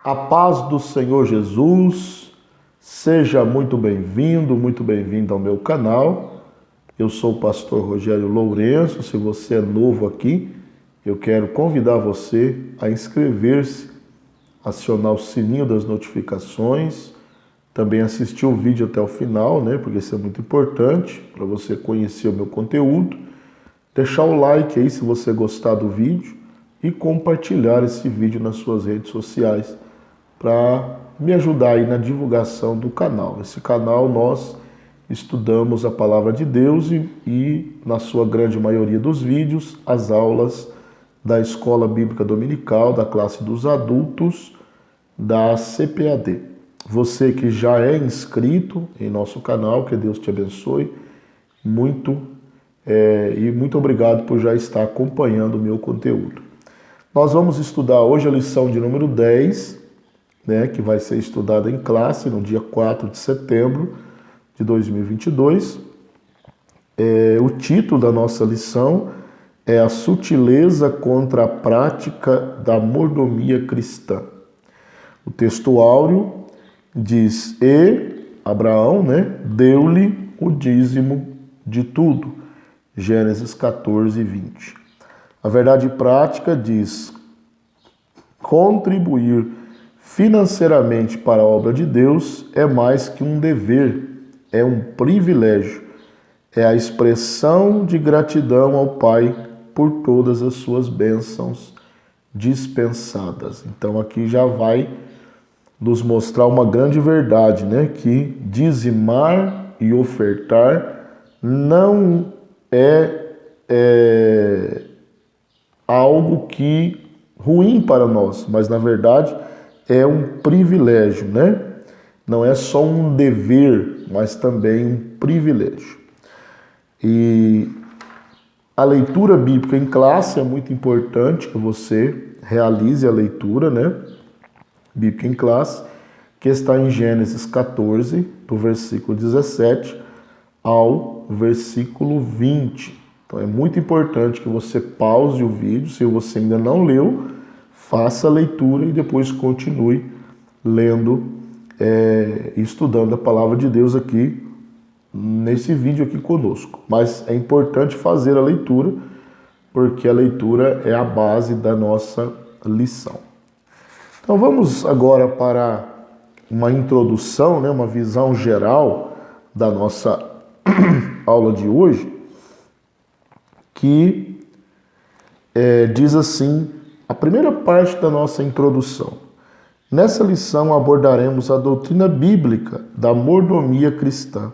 A paz do Senhor Jesus, seja muito bem-vindo ao meu canal. Eu sou o pastor Rogério Lourenço. Se você é novo aqui, eu quero convidar você a inscrever-se, acionar o sininho das notificações, também assistir o vídeo até o final, né? Porque isso é muito importante para você conhecer o meu conteúdo. Deixar o like aí se você gostar do vídeo e compartilhar esse vídeo nas suas redes sociais para me ajudar aí na divulgação do canal. Esse canal nós estudamos a palavra de Deus e na sua grande maioria dos vídeos, as aulas da Escola Bíblica Dominical, da classe dos adultos, da CPAD. Você que já é inscrito em nosso canal, que Deus te abençoe muito e muito obrigado por já estar acompanhando o meu conteúdo. Nós vamos estudar hoje a lição de número 10, que vai ser estudada em classe no dia 4 de setembro de 2022. O título da nossa lição é A Sutileza contra a Prática da Mordomia Cristã. O texto áureo diz: E Abraão, deu-lhe o dízimo de tudo. Gênesis 14, 20. A verdade prática diz: contribuir financeiramente para a obra de Deus é mais que um dever, é um privilégio, é a expressão de gratidão ao Pai por todas as suas bênçãos dispensadas. Então aqui já vai nos mostrar uma grande verdade, que dizimar e ofertar não é algo que ruim para nós, mas na verdade é um privilégio, Não é só um dever, mas também um privilégio. E a leitura bíblica em classe é muito importante que você realize a leitura, bíblica em classe, que está em Gênesis 14, do versículo 17 ao versículo 20. Então é muito importante que você pause o vídeo, se você ainda não leu, faça a leitura e depois continue lendo e estudando a palavra de Deus aqui, nesse vídeo aqui conosco. Mas é importante fazer a leitura, porque a leitura é a base da nossa lição. Então vamos agora para uma introdução, uma visão geral da nossa aula de hoje, que diz assim, a primeira parte da nossa introdução. Nessa lição abordaremos a doutrina bíblica da mordomia cristã.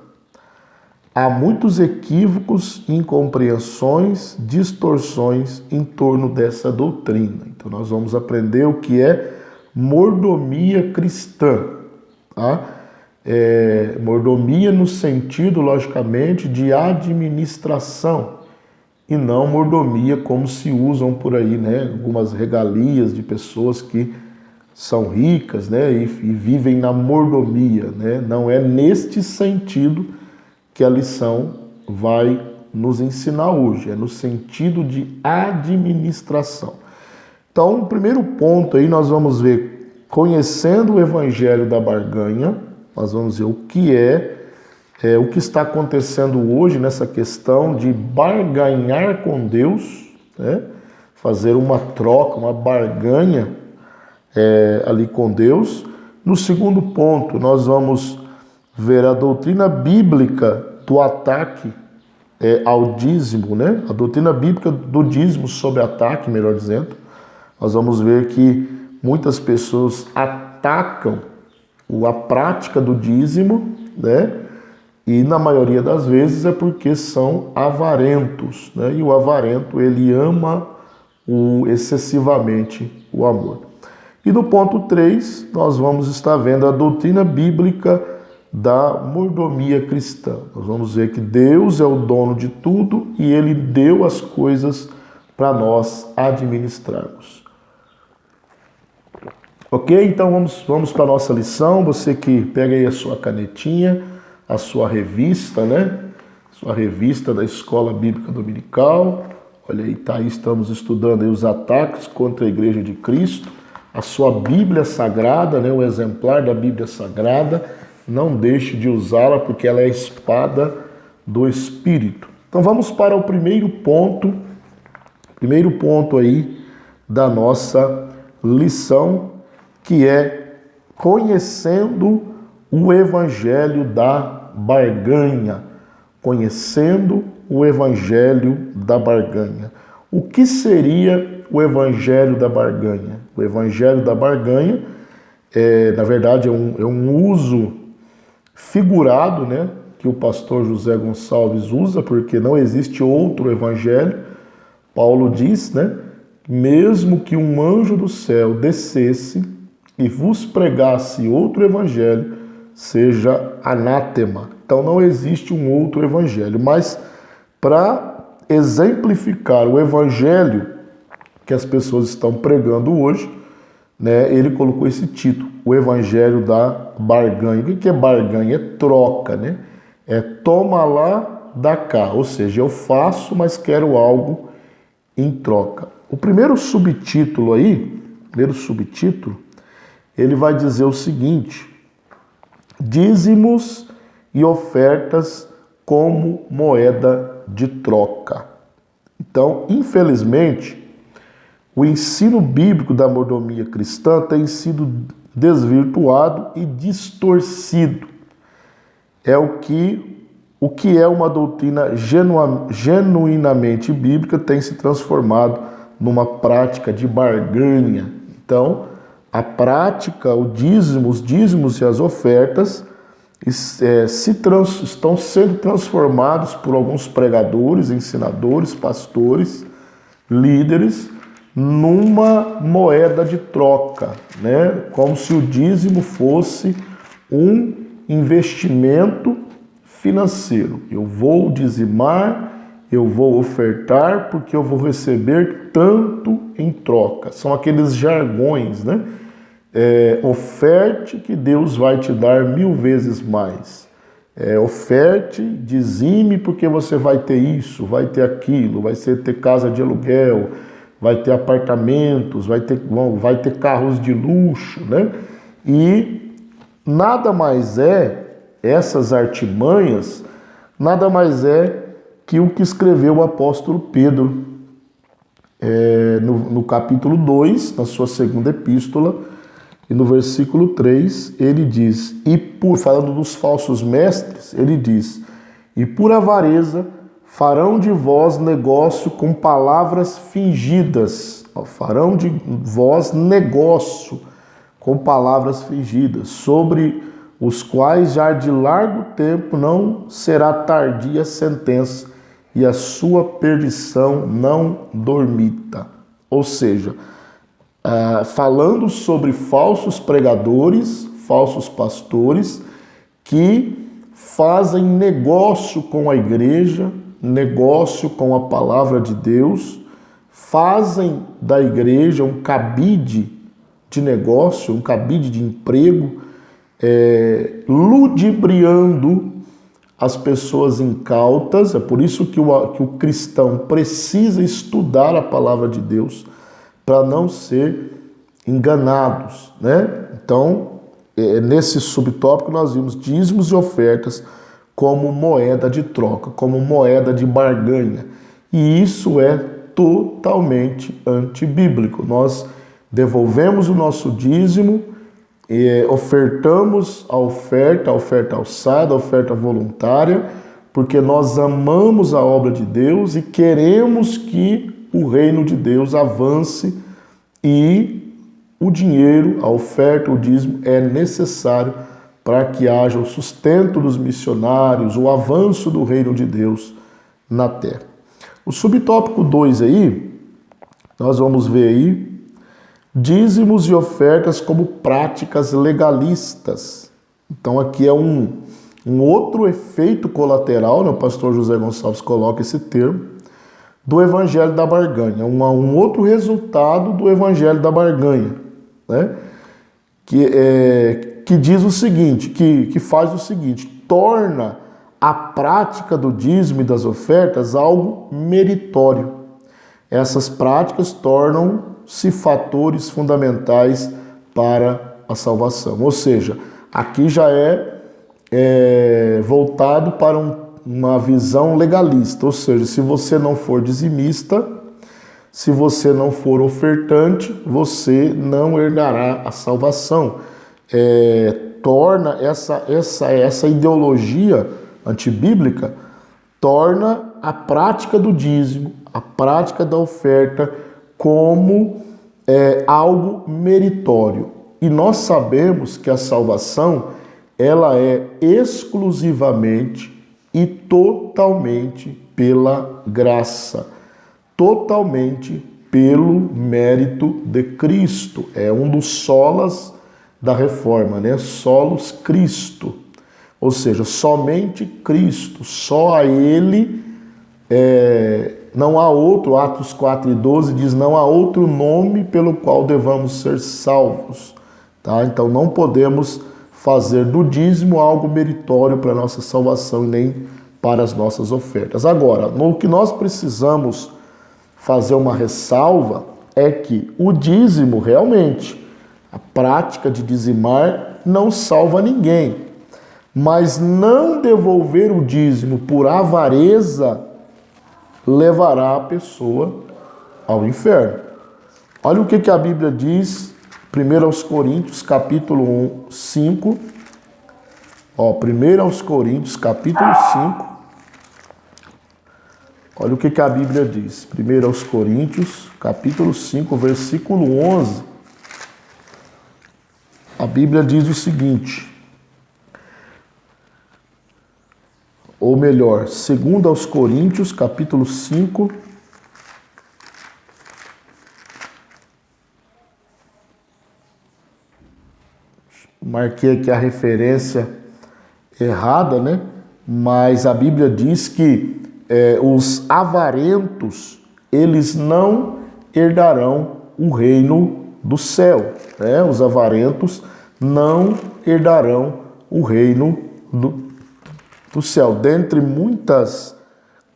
Há muitos equívocos, incompreensões, distorções em torno dessa doutrina. Então nós vamos aprender o que é mordomia cristã. Mordomia no sentido, logicamente, de administração, e não mordomia como se usam por aí, algumas regalias de pessoas que são ricas, e vivem na mordomia, Não é neste sentido que a lição vai nos ensinar hoje, é no sentido de administração. Então, o primeiro ponto aí nós vamos ver, conhecendo o evangelho da barganha, nós vamos ver o que o que está acontecendo hoje nessa questão de barganhar com Deus, fazer uma troca, uma barganha ali com Deus. No segundo ponto, nós vamos ver a doutrina bíblica do ataque ao dízimo, a doutrina bíblica do dízimo sobre ataque, melhor dizendo. Nós vamos ver que muitas pessoas atacam a prática do dízimo, e na maioria das vezes é porque são avarentos, e o avarento ele ama excessivamente o amor. E no ponto 3, nós vamos estar vendo a doutrina bíblica da mordomia cristã. Nós vamos ver que Deus é o dono de tudo e Ele deu as coisas para nós administrarmos. Ok? Então vamos para a nossa lição. Você que pega aí a sua canetinha, a sua revista, Sua revista da Escola Bíblica Dominical. Olha aí, estamos estudando aí os ataques contra a Igreja de Cristo, a sua Bíblia Sagrada, né, o exemplar da Bíblia Sagrada, não deixe de usá-la, porque ela é a espada do Espírito. Então vamos para o primeiro ponto aí da nossa lição, que é conhecendo o Evangelho da barganha. Conhecendo o Evangelho da barganha. O que seria o Evangelho da barganha? O Evangelho da barganha, na verdade, é um uso figurado, né, que o pastor José Gonçalves usa, porque não existe outro evangelho. Paulo diz, né, mesmo que um anjo do céu descesse e vos pregasse outro evangelho, seja anátema. Então não existe um outro evangelho. Mas para exemplificar o evangelho que as pessoas estão pregando hoje, né, ele colocou esse título, o Evangelho da barganha. O que é barganha? É troca, né? É toma lá, dá cá. Ou seja, eu faço, mas quero algo em troca. O primeiro subtítulo aí, ele vai dizer o seguinte: dízimos e ofertas como moeda de troca. Então, infelizmente, o ensino bíblico da mordomia cristã tem sido desvirtuado e distorcido. O que é uma doutrina genuinamente bíblica tem se transformado numa prática de barganha. Então, a prática, os dízimos e as ofertas estão sendo transformados por alguns pregadores, ensinadores, pastores, líderes, numa moeda de troca, né? Como se o dízimo fosse um investimento financeiro. Eu vou dizimar, eu vou ofertar, porque eu vou receber tanto em troca. São aqueles jargões, né? Oferte que Deus vai te dar 1000 vezes mais. Oferte, dizime, porque você vai ter isso, vai ter aquilo, vai ter casa de aluguel, vai ter apartamentos, vai ter carros de luxo, né? E nada mais essas artimanhas, nada mais que o que escreveu o apóstolo Pedro no capítulo 2, na sua segunda epístola, e no versículo 3, ele diz, falando dos falsos mestres, ele diz, e por avareza farão de vós negócio com palavras fingidas. Farão de vós negócio com palavras fingidas, sobre os quais já de largo tempo não será tardia a sentença, e a sua perdição não dormita. Ou seja, falando sobre falsos pregadores, falsos pastores, que fazem negócio com a igreja, negócio com a palavra de Deus, fazem da igreja um cabide de negócio, um cabide de emprego, ludibriando as pessoas incautas. É por isso que o cristão precisa estudar a palavra de Deus para não ser enganados, né? Então, nesse subtópico nós vimos dízimos e ofertas como moeda de troca, como moeda de barganha. E isso é totalmente antibíblico. Nós devolvemos o nosso dízimo, ofertamos a oferta alçada, a oferta voluntária, porque nós amamos a obra de Deus e queremos que o reino de Deus avance, e o dinheiro, a oferta, o dízimo é necessário para que haja o sustento dos missionários, o avanço do reino de Deus na terra. O subtópico 2 aí, nós vamos ver aí, dízimos e ofertas como práticas legalistas. Então aqui é um outro efeito colateral, né? O pastor José Gonçalves coloca esse termo, do evangelho da barganha, um outro resultado do evangelho da barganha, né? Que diz o seguinte, que faz o seguinte, torna a prática do dízimo e das ofertas algo meritório. Essas práticas tornam tornam-se fatores fundamentais para a salvação. Ou seja, aqui já é voltado para uma visão legalista, ou seja, se você não for dizimista, se você não for ofertante, você não herdará a salvação. Torna essa ideologia antibíblica, torna a prática do dízimo, a prática da oferta como algo meritório. E nós sabemos que a salvação, ela é exclusivamente e totalmente pela graça, totalmente pelo mérito de Cristo. É um dos solas da reforma, né? Solos Cristo. Ou seja, somente Cristo, só a Ele, não há outro. Atos 4:12 diz, não há outro nome pelo qual devamos ser salvos. Tá? Então não podemos fazer do dízimo algo meritório para a nossa salvação e nem para as nossas ofertas. Agora, no que nós precisamos fazer uma ressalva é que o dízimo realmente, a prática de dizimar não salva ninguém, mas não devolver o dízimo por avareza levará a pessoa ao inferno. Olha o que a Bíblia diz, 1 Coríntios, capítulo 5. 1 Coríntios, capítulo 5. Olha o que a Bíblia diz. 1 Coríntios, capítulo 5, versículo 11. A Bíblia diz o seguinte, ou melhor, 2 Coríntios, capítulo 5, marquei aqui a referência errada, né? Mas a Bíblia diz que os avarentos, eles não herdarão o reino do céu, né? Os avarentos não herdarão o reino do céu. Dentre muitas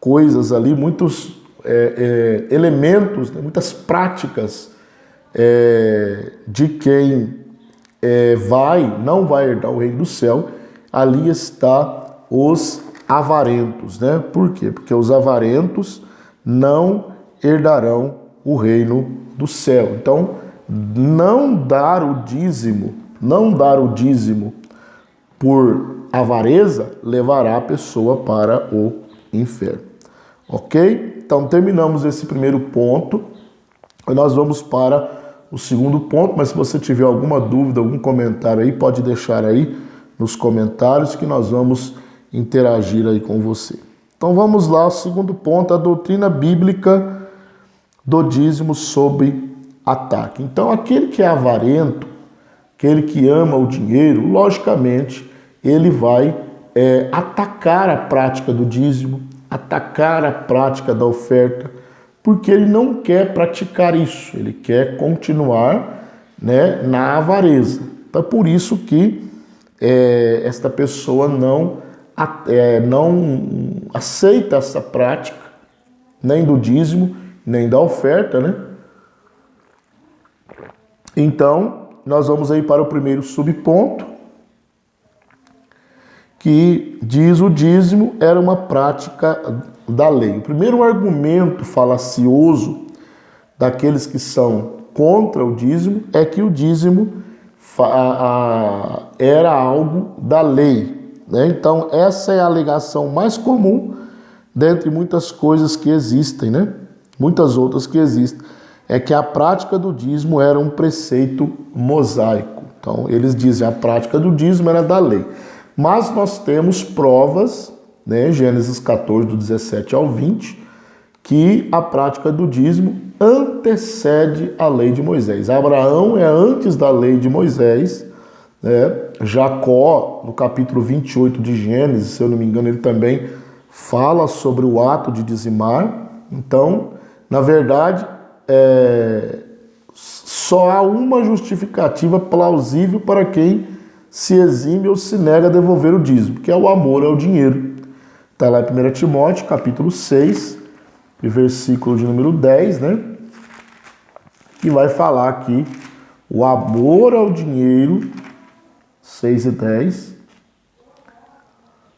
coisas ali, muitos elementos, né? Muitas práticas de quem não vai herdar o reino do céu, ali está os avarentos, né? Por quê? Porque os avarentos não herdarão o reino do céu. Então, não dar o dízimo por avareza levará a pessoa para o inferno. Ok? Então, terminamos esse primeiro ponto. E nós vamos para o segundo ponto, mas se você tiver alguma dúvida, algum comentário aí, pode deixar aí nos comentários que nós vamos interagir aí com você. Então vamos lá, o segundo ponto, a doutrina bíblica do dízimo sob ataque. Então aquele que é avarento, aquele que ama o dinheiro, logicamente ele vai atacar a prática do dízimo, atacar a prática da oferta, porque ele não quer praticar isso, ele quer continuar, né, na avareza. Então, por isso que esta pessoa não aceita essa prática, nem do dízimo, nem da oferta, né? Então, nós vamos aí para o primeiro subponto, que diz o dízimo era uma prática da lei. O primeiro argumento falacioso daqueles que são contra o dízimo é que o dízimo era algo da lei, né? Então essa é a alegação mais comum dentre muitas coisas que existem, né? Muitas outras que existem, é que a prática do dízimo era um preceito mosaico. Então eles dizem a prática do dízimo era da lei. Mas nós temos provas, né, Gênesis 14, do 17 ao 20, que a prática do dízimo antecede a lei de Moisés. Abraão é antes da lei de Moisés, né? Jacó, no capítulo 28 de Gênesis, se eu não me engano, ele também fala sobre o ato de dizimar. Então, na verdade, só há uma justificativa plausível para quem se exime ou se nega a devolver o dízimo, que é o amor ao dinheiro. Está lá em 1 Timóteo, capítulo 6, versículo de número 10, né? que vai falar aqui o amor ao dinheiro, 6 e 10,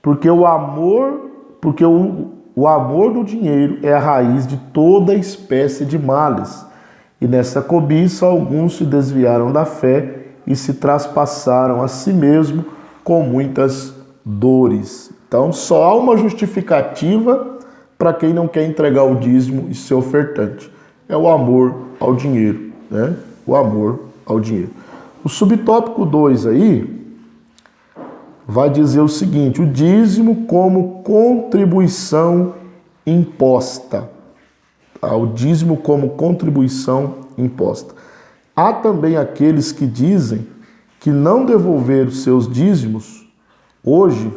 porque o amor do dinheiro é a raiz de toda espécie de males. E nessa cobiça alguns se desviaram da fé e se traspassaram a si mesmo com muitas dores. Então só há uma justificativa para quem não quer entregar o dízimo e ser ofertante. É o amor ao dinheiro, né? O amor ao dinheiro. O subtópico 2 aí vai dizer o seguinte: o dízimo como contribuição imposta. O dízimo como contribuição imposta. Há também aqueles que dizem que não devolver os seus dízimos hoje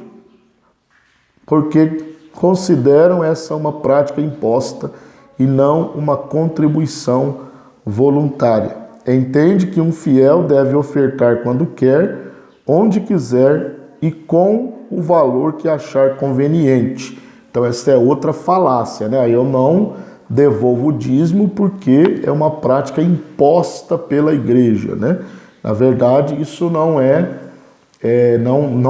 porque consideram essa uma prática imposta e não uma contribuição voluntária. Entende que um fiel deve ofertar quando quer, onde quiser e com o valor que achar conveniente. Então essa é outra falácia, né? Eu não devolvo o dízimo porque é uma prática imposta pela igreja, né? Na verdade, isso não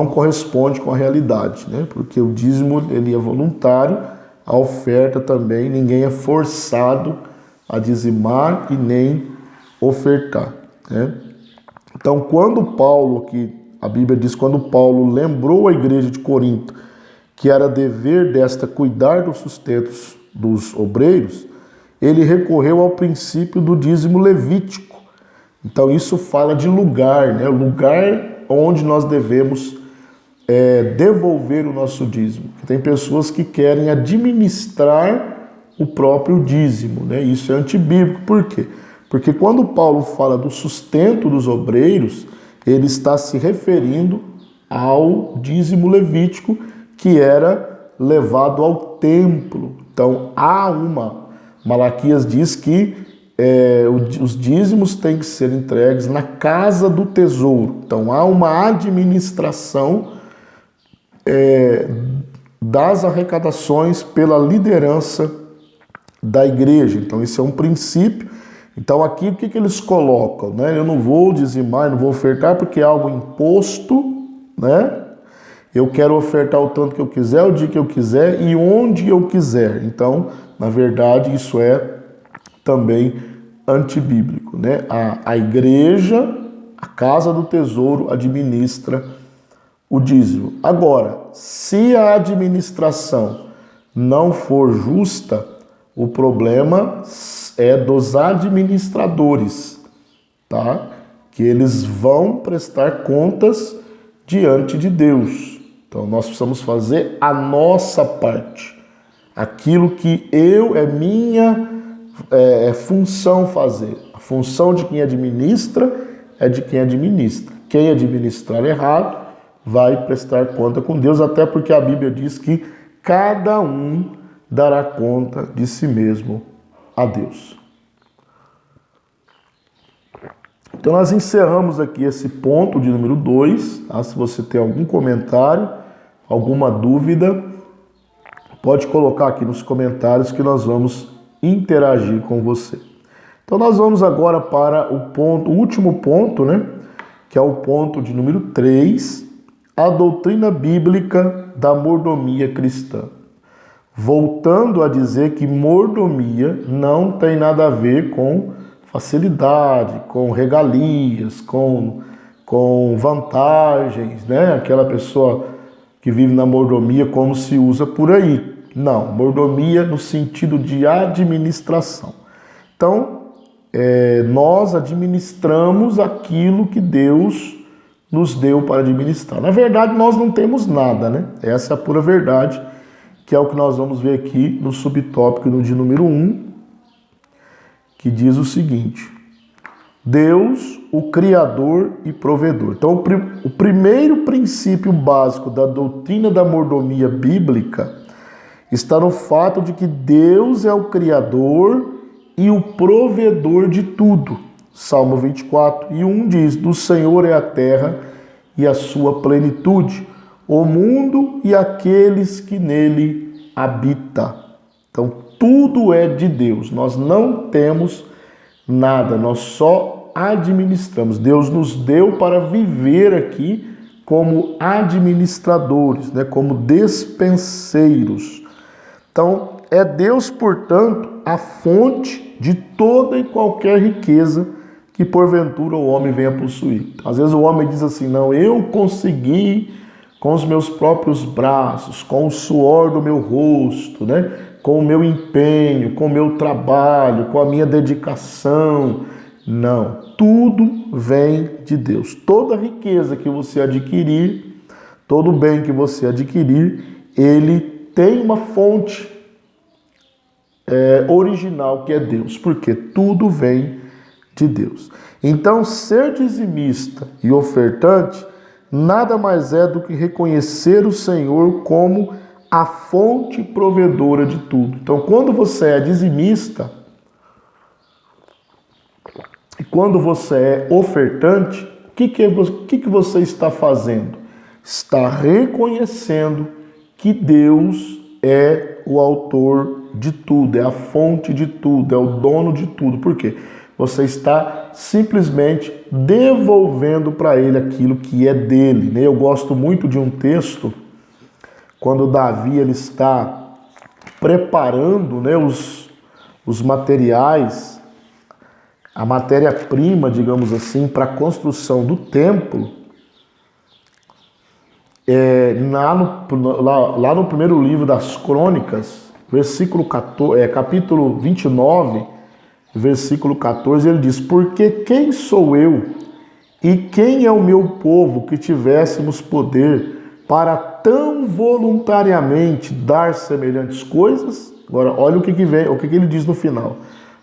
corresponde com a realidade, né? Porque o dízimo ele é voluntário, a oferta também, ninguém é forçado a dizimar e nem ofertar, né? Então, quando Paulo, que a Bíblia diz, quando Paulo lembrou a igreja de Corinto que era dever desta cuidar dos sustentos dos obreiros, ele recorreu ao princípio do dízimo levítico. Então isso fala de lugar, né? O lugar onde nós devemos devolver o nosso dízimo. Tem pessoas que querem administrar o próprio dízimo, né? Isso é antibíblico. Por quê? Porque quando Paulo fala do sustento dos obreiros, ele está se referindo ao dízimo levítico que era levado ao templo. Então, Malaquias diz que os dízimos têm que ser entregues na casa do tesouro. Então, há uma administração das arrecadações pela liderança da igreja. Então, isso é um princípio. Então, aqui, o que eles colocam, né? Eu não vou dizimar, não vou ofertar porque é algo imposto, né? Eu quero ofertar o tanto que eu quiser, o dia que eu quiser e onde eu quiser. Então, na verdade, isso é também antibíblico, né? A igreja, a casa do tesouro, administra o dízimo. Agora, se a administração não for justa, o problema é dos administradores, tá? Que eles vão prestar contas diante de Deus. Então, nós precisamos fazer a nossa parte. Aquilo que é minha função fazer. A função de quem administra é de quem administra. Quem administrar errado vai prestar conta com Deus, até porque a Bíblia diz que cada um dará conta de si mesmo a Deus. Então nós encerramos aqui esse ponto de número 2. Tá? Se você tem algum comentário, alguma dúvida, pode colocar aqui nos comentários que nós vamos interagir com você. Então nós vamos agora para o último ponto, né? Que é o ponto de número 3, a doutrina bíblica da mordomia cristã. Voltando a dizer que mordomia não tem nada a ver com facilidade, com regalias, com vantagens, né? Aquela pessoa que vive na mordomia como se usa por aí. Não, mordomia no sentido de administração. Então, nós administramos aquilo que Deus nos deu para administrar. Na verdade, nós não temos nada, né? Essa é a pura verdade, que é o que nós vamos ver aqui no subtópico de número 1, que diz o seguinte: Deus, o Criador e Provedor. Então, o primeiro princípio básico da doutrina da mordomia bíblica está no fato de que Deus é o Criador e o provedor de tudo. Salmo 24:1 diz: do Senhor é a terra e a sua plenitude, o mundo e aqueles que nele habitam. Então, tudo é de Deus. Nós não temos Nada, nós só administramos. Deus nos deu para viver aqui como administradores, né? Como despenseiros. Então, é Deus, portanto, a fonte de toda e qualquer riqueza que porventura o homem venha possuir. Às vezes o homem diz assim, não, eu consegui com os meus próprios braços, com o suor do meu rosto, né? Com o meu empenho, com o meu trabalho, com a minha dedicação. Não, tudo vem de Deus. Toda riqueza que você adquirir, todo bem que você adquirir, ele tem uma fonte original que é Deus, porque tudo vem de Deus. Então, ser dizimista e ofertante nada mais é do que reconhecer o Senhor como a fonte provedora de tudo. Então, quando você é dizimista e quando você é ofertante, o que você está fazendo? Está reconhecendo que Deus é o autor de tudo, é a fonte de tudo, é o dono de tudo. Por quê? Você está simplesmente devolvendo para ele aquilo que é dele, né? Eu gosto muito de um texto, quando Davi ele está preparando, né, os materiais, a matéria-prima, digamos assim, para a construção do templo. Lá no primeiro livro das Crônicas, capítulo 29, versículo 14, ele diz, porque quem sou eu e quem é o meu povo que tivéssemos poder para tão voluntariamente dar semelhantes coisas? Agora, olha o que ele diz no final.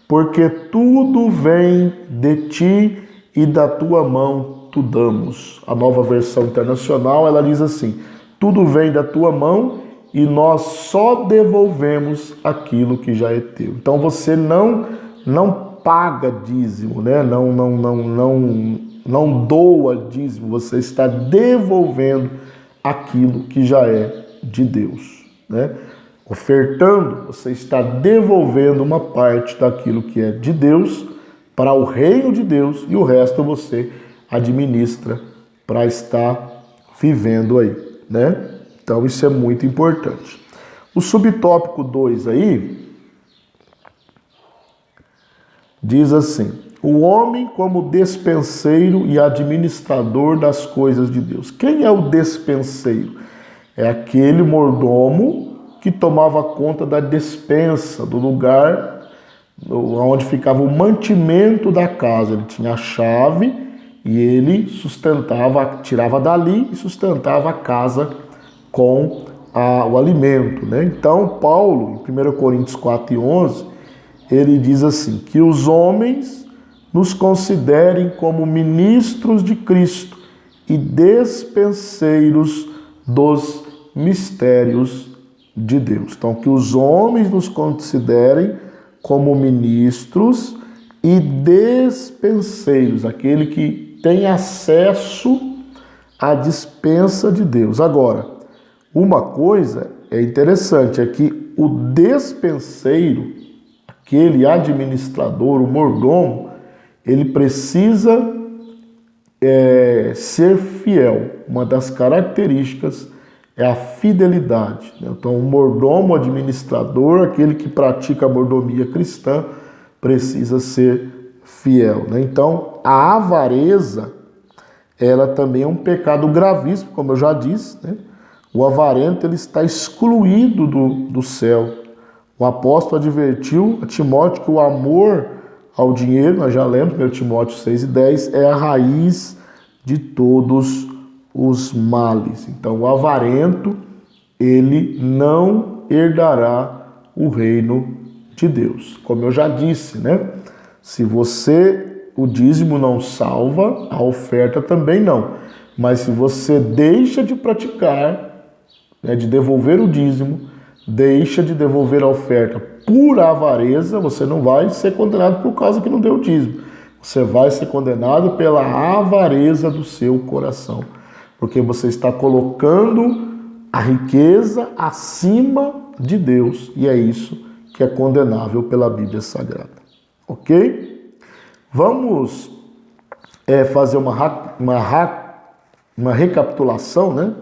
Porque tudo vem de ti e da tua mão tu damos. A Nova Versão Internacional, ela diz assim, tudo vem da tua mão e nós só devolvemos aquilo que já é teu. Então você não paga dízimo, né? Não doa dízimo, você está devolvendo aquilo que já é de Deus, né? Ofertando, você está devolvendo uma parte daquilo que é de Deus para o reino de Deus e o resto você administra para estar vivendo aí, né? Então isso é muito importante. O subtópico 2 aí diz assim, o homem como despenseiro e administrador das coisas de Deus. Quem é o despenseiro? É aquele mordomo que tomava conta da despensa, do lugar onde ficava o mantimento da casa. Ele tinha a chave e ele tirava dali e sustentava a casa com o alimento, né? Então, Paulo, em 1 Coríntios 4:11, ele diz assim, que os homens nos considerem como ministros de Cristo e despenseiros dos mistérios de Deus. Então, que os homens nos considerem como ministros e despenseiros, aquele que tem acesso à dispensa de Deus. Agora, uma coisa é interessante, é que o despenseiro, aquele administrador, o mordomo, ele precisa ser fiel. Uma das características é a fidelidade. Então, o mordomo, o administrador, aquele que pratica a mordomia cristã, precisa ser fiel, né? Então, a avareza, ela também é um pecado gravíssimo, como eu já disse, né? O avarento, ele está excluído do céu. O apóstolo advertiu a Timóteo que o amor ao dinheiro, nós já lemos, 1 Timóteo 6:10, é a raiz de todos os males. Então, o avarento, ele não herdará o reino de Deus. Como eu já disse, né? Se o dízimo não salva, a oferta também não. Mas se você deixa de praticar, né, de devolver o dízimo, deixa de devolver a oferta por avareza, você não vai ser condenado por causa que não deu o dízimo. Você vai ser condenado pela avareza do seu coração. Porque você está colocando a riqueza acima de Deus. E é isso que é condenável pela Bíblia Sagrada. Ok? Vamos fazer uma recapitulação, né,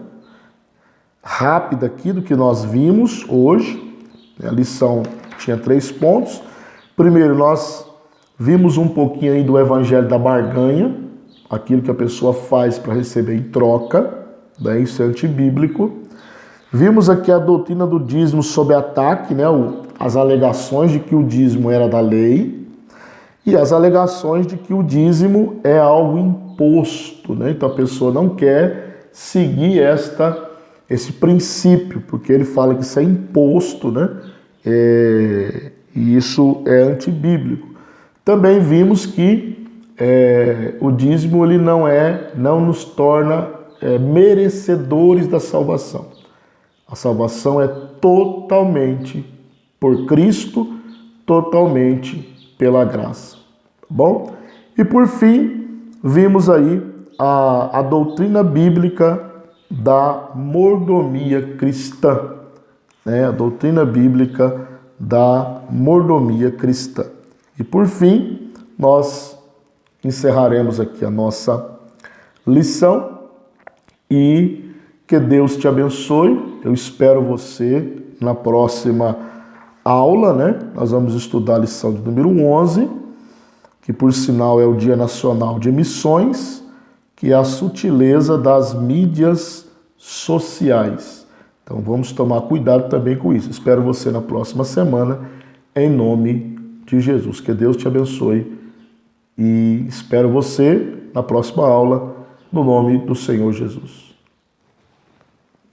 rápida aqui do que nós vimos hoje. A lição tinha 3 pontos. Primeiro, nós vimos um pouquinho aí do evangelho da barganha, aquilo que a pessoa faz para receber em troca, né? Isso é antibíblico. Vimos aqui a doutrina do dízimo sob ataque, né? As alegações de que o dízimo era da lei e as alegações de que o dízimo é algo imposto, né? Então a pessoa não quer seguir esse princípio, porque ele fala que isso é imposto, né? E isso é antibíblico. Também vimos que o dízimo ele não nos torna merecedores da salvação. A salvação é totalmente por Cristo, totalmente pela graça. Tá bom? E por fim, vimos aí a doutrina bíblica da mordomia cristã, né? A doutrina bíblica da mordomia cristã. E por fim, nós encerraremos aqui a nossa lição e que Deus te abençoe. Eu espero você na próxima aula, né? Nós vamos estudar a lição de número 11, que por sinal é o Dia Nacional de Missões, que é a sutileza das mídias sociais. Então vamos tomar cuidado também com isso. Espero você na próxima semana, em nome de Jesus. Que Deus te abençoe e espero você na próxima aula, no nome do Senhor Jesus.